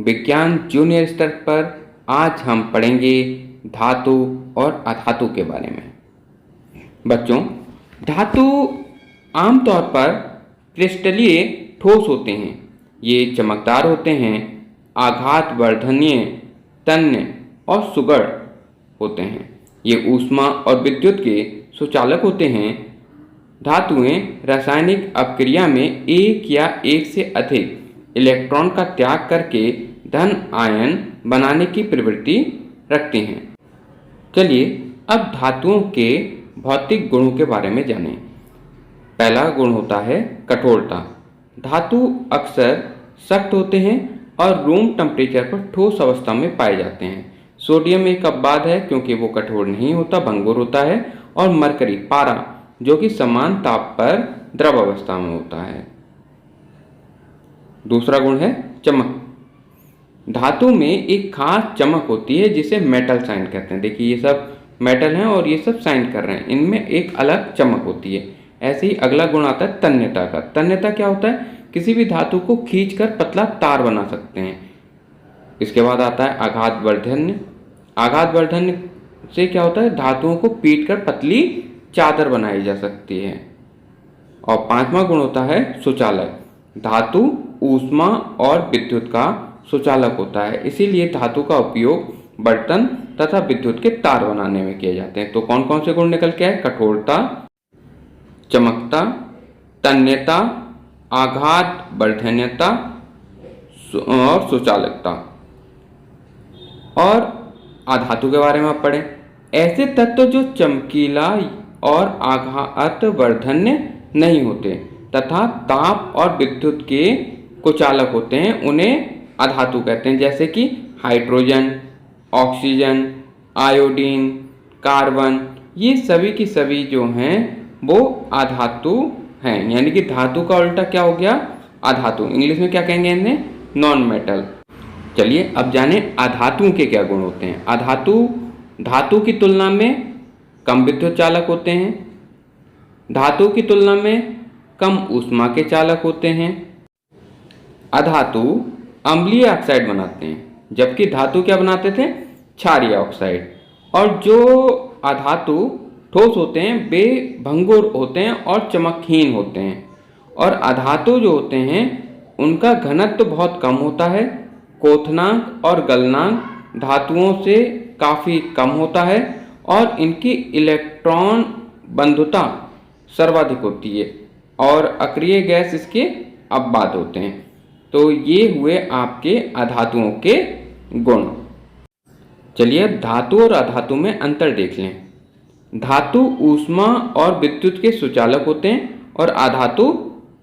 विज्ञान जूनियर स्तर पर आज हम पढ़ेंगे धातु और अधातु के बारे में। बच्चों, धातु आमतौर पर क्रिस्टलीय ठोस होते हैं। ये चमकदार होते हैं, आघात वर्धनीय, तन्य और सुगढ़ होते हैं। ये ऊष्मा और विद्युत के सुचालक होते हैं। धातुएं रासायनिक अपक्रिया में एक या एक से अधिक इलेक्ट्रॉन का त्याग करके धन आयन बनाने की प्रवृत्ति रखती हैं। चलिए अब धातुओं के भौतिक गुणों के बारे में जानें। पहला गुण होता है कठोरता। धातु अक्सर सख्त होते हैं और रूम टेम्परेचर पर ठोस अवस्था में पाए जाते हैं। सोडियम एक अपवाद है क्योंकि वो कठोर नहीं होता, भंगुर होता है। और मरकरी, पारा, जो कि समान ताप पर द्रव अवस्था में होता है। दूसरा गुण है चमक। धातु में एक खास चमक होती है जिसे मेटल साइन कहते हैं। देखिए ये सब मेटल हैं और ये सब साइन कर रहे हैं, इनमें एक अलग चमक होती है। ऐसे ही अगला गुण आता है तन्यता का। तन्यता क्या होता है? किसी भी धातु को खींचकर पतला तार बना सकते हैं। इसके बाद आता है आघात वर्धन्य। आघात वर्धन्य से क्या होता है? धातुओं को पीटकर पतली चादर बनाई जा सकती है। और पांचवा गुण होता है सुचालक। धातु ऊष्मा और विद्युत का सुचालक होता है, इसीलिए धातु का उपयोग बर्तन तथा विद्युत के तार बनाने में किए जाते हैं। तो कौन कौन से गुण निकल के आए? कठोरता, चमकता, तन्यता, आघात वर्धन्यता और सुचालकता। और अधातु के बारे में आप पढ़ें। ऐसे तत्व जो चमकीला और आघात वर्धन्य नहीं होते तथा ताप और विद्युत के कुचालक होते हैं, उन्हें अधातु कहते हैं। जैसे कि हाइड्रोजन, ऑक्सीजन, आयोडीन, कार्बन, ये सभी की सभी जो हैं वो अधातु हैं। यानी कि धातु का उल्टा क्या हो गया? अधातु। इंग्लिश में क्या कहेंगे इन्हें? Non metal. चलिए अब जाने अधातुओं के क्या गुण होते हैं। अधातु धातु की तुलना में कम विद्युत चालक होते हैं। धातु की तुलना में कम ऊष्मा के चालक होते हैं। अधातु अम्लीय ऑक्साइड बनाते हैं, जबकि धातु क्या बनाते थे? क्षारीय ऑक्साइड। और जो अधातु ठोस होते हैं वे भंगुर होते हैं और चमकहीन होते हैं। और अधातु जो होते हैं उनका घनत्व बहुत कम होता है। क्वथनांक और गलनांक धातुओं से काफ़ी कम होता है और इनकी इलेक्ट्रॉन बंधुता सर्वाधिक होती है और अक्रिय गैस इसके अपवाद होते हैं। तो ये हुए आपके अधातुओं के गुण। चलिए अब धातु और अधातु में अंतर देख लें। धातु ऊष्मा और विद्युत के सुचालक होते हैं और अधातु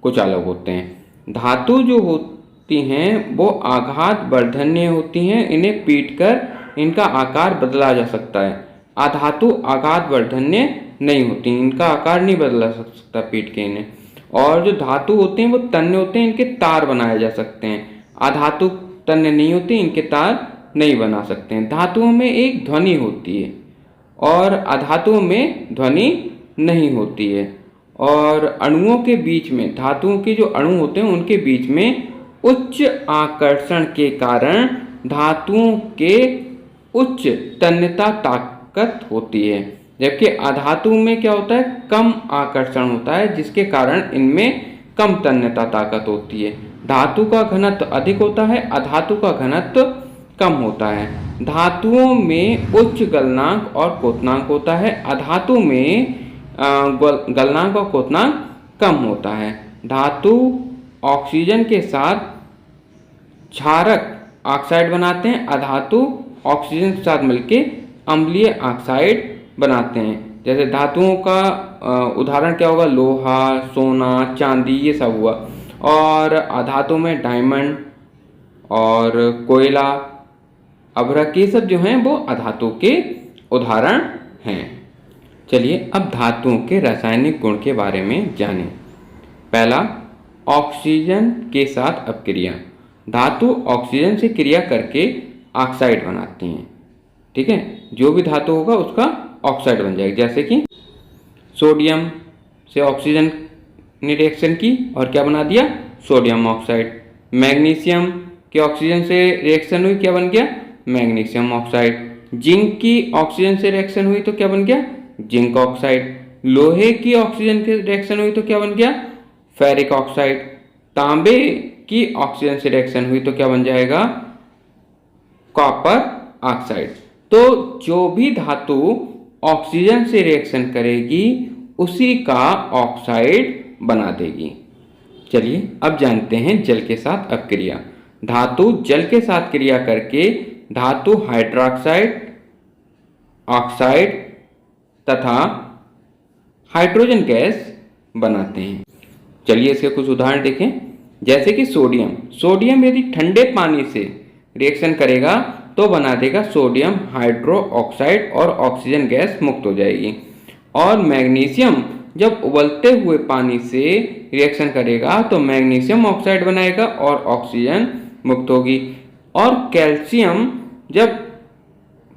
कुचालक होते हैं। धातु जो होती हैं वो आघात वर्धन्य होती हैं, इन्हें पीटकर इनका आकार बदला जा सकता है। अधातु आघात वर्धन्य नहीं होती, इनका आकार नहीं बदला सकता पीट के इन्हें। और जो धातु होते हैं वो तन्य होते हैं, इनके तार बनाए जा सकते हैं। अधातु तन्य नहीं होते, इनके तार नहीं बना सकते हैं। धातुओं में एक ध्वनि होती है और अधातुओं में ध्वनि नहीं होती है। और अणुओं के बीच में, धातुओं के जो अणु होते हैं उनके बीच में उच्च आकर्षण के कारण धातुओं के उच्च तन्यता ताकत होती है, जबकि अधातु में क्या होता है? कम आकर्षण होता है, जिसके कारण इनमें कम तन्यता ताकत होती है। धातु का घनत्व अधिक होता है, अधातु का घनत्व कम होता है। धातुओं में उच्च गलनांक और क्वथनांक होता है, अधातु में गलनांक और क्वथनांक कम होता है। धातु ऑक्सीजन के साथ क्षारक ऑक्साइड बनाते हैं, अधातु ऑक्सीजन के साथ मिलकर अम्लीय ऑक्साइड बनाते हैं। जैसे धातुओं का उदाहरण क्या होगा? लोहा, सोना, चांदी, ये सब हुआ। और अधातु में डायमंड और कोयला, अभ्रक, ये सब जो हैं वो अधातु के उदाहरण हैं। चलिए अब धातुओं के रासायनिक गुण के बारे में जानें। पहला, ऑक्सीजन के साथ अपक्रिया। धातु ऑक्सीजन से क्रिया करके ऑक्साइड बनाती हैं। ठीक है, जो भी धातु होगा उसका ऑक्साइड बन जाएगा। जैसे कि सोडियम से ऑक्सीजन ने रिएक्शन की और क्या बना दिया? Sodium oxide. मैग्नीशियम की ऑक्सीजन से रिएक्शन हुई, क्या बन गया? Magnesium oxide. जिंक की ऑक्सीजन से रिएक्शन हुई तो क्या बन गया? Zinc oxide. लोहे की ऑक्सीजन से रिएक्शन हुई तो क्या बन गया? Ferric oxide. तांबे की ऑक्सीजन से रिएक्शन हुई तो क्या बन जाएगा? Copper oxide. तो जो भी धातु ऑक्सीजन से रिएक्शन करेगी उसी का ऑक्साइड बना देगी। चलिए अब जानते हैं जल के साथ अपक्रिया। धातु जल के साथ क्रिया करके धातु हाइड्रोक्साइड, ऑक्साइड तथा हाइड्रोजन गैस बनाते हैं। चलिए इसके कुछ उदाहरण देखें। जैसे कि सोडियम, सोडियम यदि ठंडे पानी से रिएक्शन करेगा तो बना देगा सोडियम हाइड्रो ऑक्साइड और ऑक्सीजन गैस मुक्त हो जाएगी। और मैग्नीशियम जब उबलते हुए पानी से रिएक्शन करेगा तो मैग्नीशियम ऑक्साइड बनाएगा और ऑक्सीजन मुक्त होगी। और कैल्शियम जब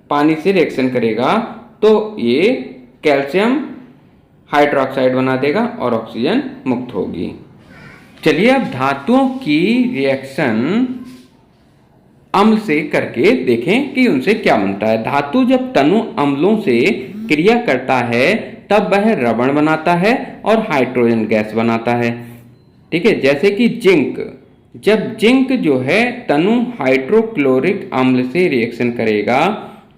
पानी से रिएक्शन करेगा तो ये कैल्शियम हाइड्रोक्साइड बना देगा और ऑक्सीजन मुक्त होगी। चलिए अब धातुओं की रिएक्शन अम्ल से करके देखें कि उनसे क्या बनता है। धातु जब तनु अम्लों से क्रिया करता है तब वह लवण बनाता है और हाइड्रोजन गैस बनाता है। ठीक है, जैसे कि जिंक, जब जिंक जो है तनु हाइड्रोक्लोरिक अम्ल से रिएक्शन करेगा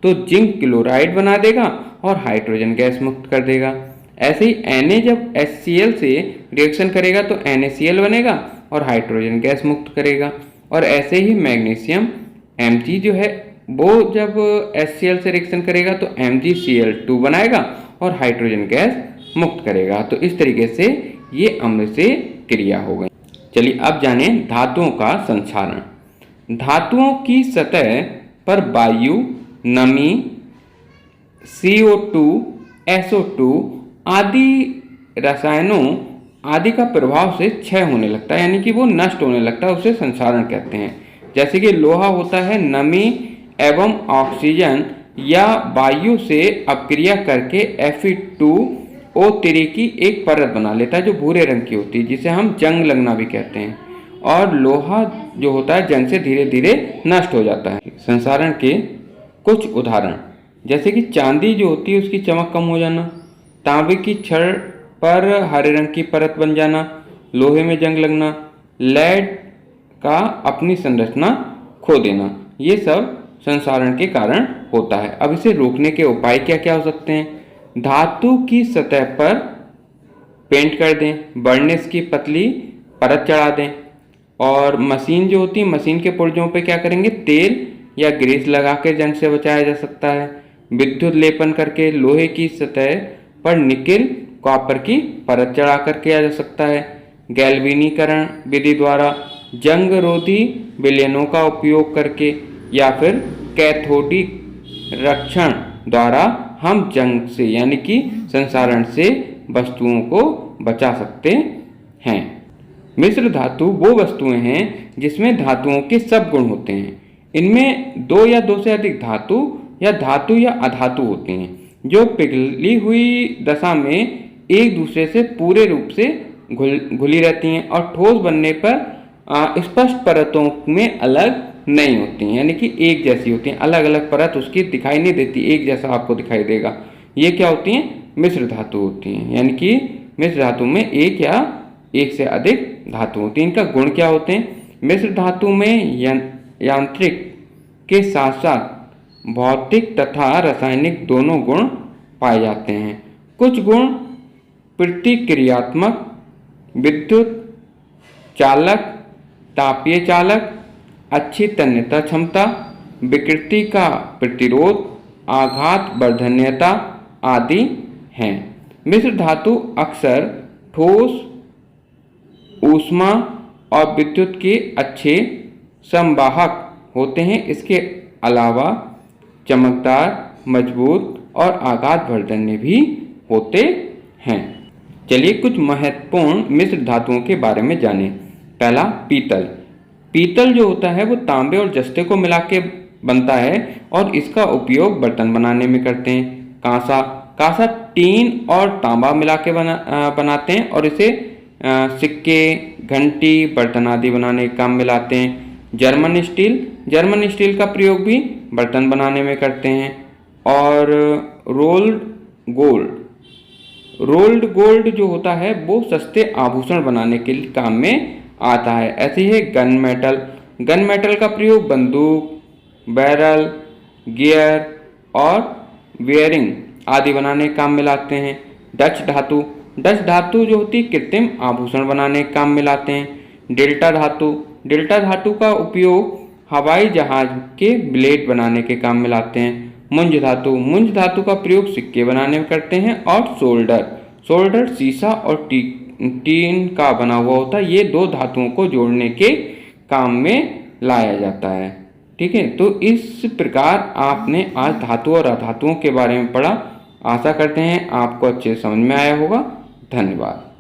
तो जिंक क्लोराइड बना देगा और हाइड्रोजन गैस मुक्त कर देगा। ऐसे ही Na जब HCl से रिएक्शन करेगा तो NaCl बनेगा और हाइड्रोजन गैस मुक्त करेगा। और ऐसे ही मैग्नीशियम Mg जो है वो जब HCl से रिएक्शन करेगा तो MgCl2 बनाएगा और हाइड्रोजन गैस मुक्त करेगा। तो इस तरीके से ये अम्ल से क्रिया हो गई। चलिए अब जाने धातुओं का संक्षारण। धातुओं की सतह पर वायु, नमी, CO2, SO2 आदि रसायनों आदि का प्रभाव से क्षय होने लगता है, यानी कि वो नष्ट होने लगता है, उसे संक्षारण कहते हैं। जैसे कि लोहा होता है नमी एवं ऑक्सीजन या वायु से अपक्रिया करके Fe2O3 की एक परत बना लेता है जो भूरे रंग की होती है, जिसे हम जंग लगना भी कहते हैं। और लोहा जो होता है जंग से धीरे धीरे नष्ट हो जाता है। संक्षारण के कुछ उदाहरण, जैसे कि चांदी जो होती है उसकी चमक कम हो जाना, तांबे की छड़ पर हरे रंग की परत बन जाना, लोहे में जंग लगना, लेड का अपनी संरचना खो देना, ये सब संक्षारण के कारण होता है। अब इसे रोकने के उपाय क्या क्या हो सकते हैं? धातु की सतह पर पेंट कर दें, बर्निश की पतली परत चढ़ा दें। और मशीन जो होती है, मशीन के पुर्जों पे क्या करेंगे? तेल या ग्रीस लगा के जंग से बचाया जा सकता है। विद्युत लेपन करके लोहे की सतह पर निकेल कॉपर की परत चढ़ा कर किया जा सकता है। गैल्वेनीकरण विधि द्वारा, जंग रोधी विलयनों का उपयोग करके या फिर कैथोडिक रक्षण द्वारा हम जंग से यानी कि संक्षारण से वस्तुओं को बचा सकते हैं। मिश्र धातु वो वस्तुएं हैं जिसमें धातुओं के सब गुण होते हैं। इनमें दो या दो से अधिक धातु या अधातु होती हैं जो पिघली हुई दशा में एक दूसरे से पूरे रूप से घुली रहती हैं और ठोस बनने पर स्पष्ट परतों में अलग नहीं होती हैं, यानी कि एक जैसी होती हैं। अलग अलग परत उसकी दिखाई नहीं देती, एक जैसा आपको दिखाई देगा। ये क्या होती हैं? मिश्र धातु होती हैं, यानी कि मिश्र धातु में एक या एक से अधिक धातु होती हैं। इनका गुण क्या होते हैं? मिश्र धातु में यांत्रिक के साथ साथ भौतिक तथा रासायनिक दोनों गुण पाए जाते हैं। कुछ गुण प्रतिक्रियात्मक, विद्युत चालक, तापीय चालक, अच्छी तन्यता क्षमता, विकृति का प्रतिरोध, आघात वर्धनीयता आदि हैं। मिश्र धातु अक्सर ठोस, ऊष्मा और विद्युत के अच्छे संवाहक होते हैं। इसके अलावा चमकदार, मजबूत और आघात वर्धन्य भी होते हैं। चलिए कुछ महत्वपूर्ण मिश्र धातुओं के बारे में जानें। पहला, पीतल। पीतल जो होता है वो तांबे और जस्ते को मिला के बनता है और इसका उपयोग बर्तन बनाने में करते हैं। कांसा टीन और तांबा मिला के बनाते हैं और इसे सिक्के, घंटी, बर्तन आदि बनाने के काम में लाते हैं। जर्मन स्टील का प्रयोग भी बर्तन बनाने में करते हैं। और रोल्ड गोल्ड जो होता है वो सस्ते आभूषण बनाने के लिए काम में आता है। ऐसे ही गन मेटल का प्रयोग बंदूक, बैरल, गियर और बेयरिंग आदि बनाने के काम में लाते हैं। डच धातु जो होती है कृत्रिम आभूषण बनाने के काम में लाते हैं। डेल्टा धातु का उपयोग हवाई जहाज के ब्लेड बनाने के काम में लाते हैं। मुंज धातु का प्रयोग सिक्के बनाने में करते हैं। और सोल्डर शीशा और टीन का बना हुआ होता है। ये दो धातुओं को जोड़ने के काम में लाया जाता है। ठीक है, तो इस प्रकार आपने आज धातु और अधातुओं के बारे में पढ़ा। आशा करते हैं आपको अच्छे समझ में आया होगा। धन्यवाद।